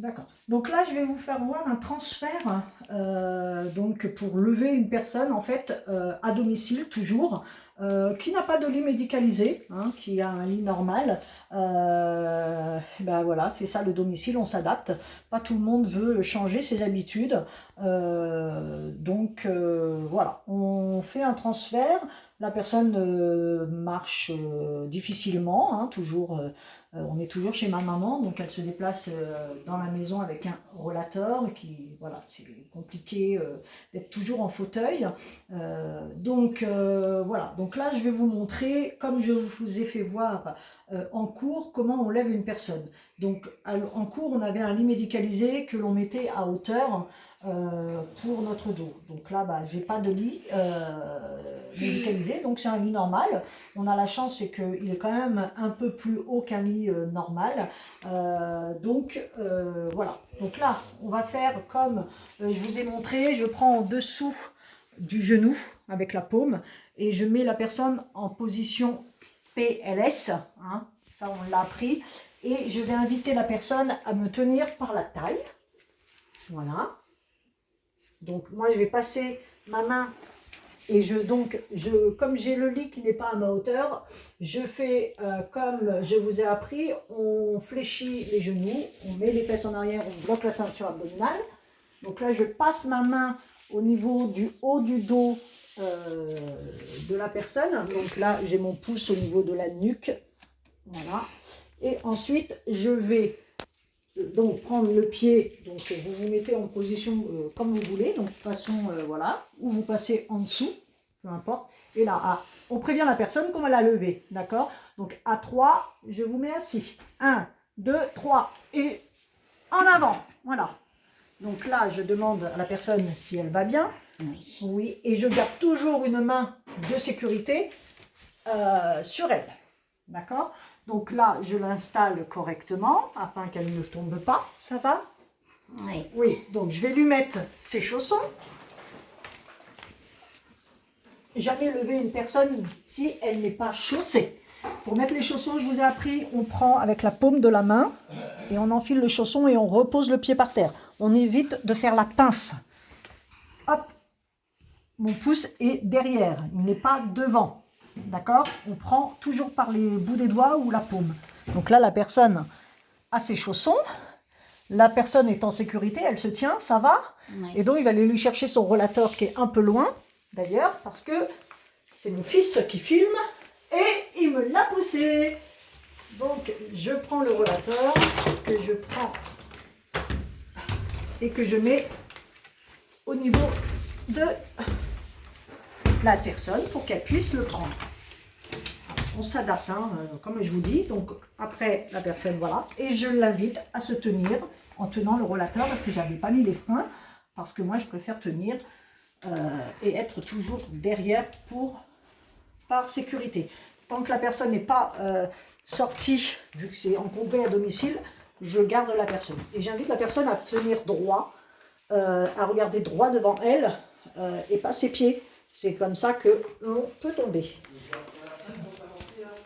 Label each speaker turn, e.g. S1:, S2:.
S1: D'accord. Donc là, je vais vous faire voir un transfert donc pour lever une personne en fait à domicile toujours, qui n'a pas de lit médicalisé, hein, qui a un lit normal. Ben voilà, c'est ça le domicile, on s'adapte. Pas tout le monde veut changer ses habitudes. Voilà, on fait un transfert. La personne marche difficilement, hein, toujours. On est toujours chez ma maman, donc elle se déplace dans la maison avec un rollator, qui, voilà, c'est compliqué d'être toujours en fauteuil. Voilà, donc là je vais vous montrer, comme je vous ai fait voir en cours, comment on lève une personne. Donc en cours, on avait un lit médicalisé que l'on mettait à hauteur pour notre dos. Donc là, bah, j'ai pas de lit médicalisé, donc c'est un lit normal. On a la chance, c'est qu'il est quand même un peu plus haut qu'un lit normal. Voilà. Donc là, on va faire comme je vous ai montré. Je prends en dessous du genou avec la paume et je mets la personne en position PLS. Hein, ça, on l'a appris. Et je vais inviter la personne à me tenir par la taille. Voilà. Donc moi, je vais passer ma main et comme j'ai le lit qui n'est pas à ma hauteur, je fais comme je vous ai appris, on fléchit les genoux, on met les fesses en arrière, on bloque la ceinture abdominale. Donc là, je passe ma main au niveau du haut du dos de la personne. Donc là, j'ai mon pouce au niveau de la nuque. Voilà. Et ensuite, je vais donc prendre le pied, donc vous vous mettez en position comme vous voulez, donc façon voilà, ou vous passez en dessous, peu importe. Et là, on prévient la personne qu'on va la lever, d'accord? Donc à 3, je vous mets assis. 1, 2, 3, et en avant, voilà. Donc là, je demande à la personne si elle va bien.
S2: Oui.
S1: Oui, et je garde toujours une main de sécurité sur elle, d'accord? Donc là, je l'installe correctement afin qu'elle ne tombe pas. Ça va?
S2: Oui.
S1: Oui, donc je vais lui mettre ses chaussons. Jamais lever une personne si elle n'est pas chaussée. Pour mettre les chaussons, je vous ai appris, on prend avec la paume de la main et on enfile le chausson et on repose le pied par terre. On évite de faire la pince. Hop, mon pouce est derrière, il n'est pas devant. D'accord? On prend toujours par les bouts des doigts ou la paume. Donc là, la personne a ses chaussons. La personne est en sécurité, elle se tient, ça va?
S2: Oui.
S1: Et donc, il va aller lui chercher son rollator qui est un peu loin, d'ailleurs, parce que c'est mon fils qui filme et il me l'a poussé. Donc, je prends le rollator que je prends et que je mets au niveau de la personne pour qu'elle puisse le prendre. On s'adapte, hein, comme je vous dis. Donc après la personne, voilà. Et je l'invite à se tenir en tenant le rollateur parce que j'avais pas mis les freins. Parce que moi, je préfère tenir et être toujours derrière par sécurité. Tant que la personne n'est pas sortie, vu que c'est encombré à domicile, je garde la personne. Et j'invite la personne à tenir droit, à regarder droit devant elle et pas ses pieds. C'est comme ça que l'on peut tomber.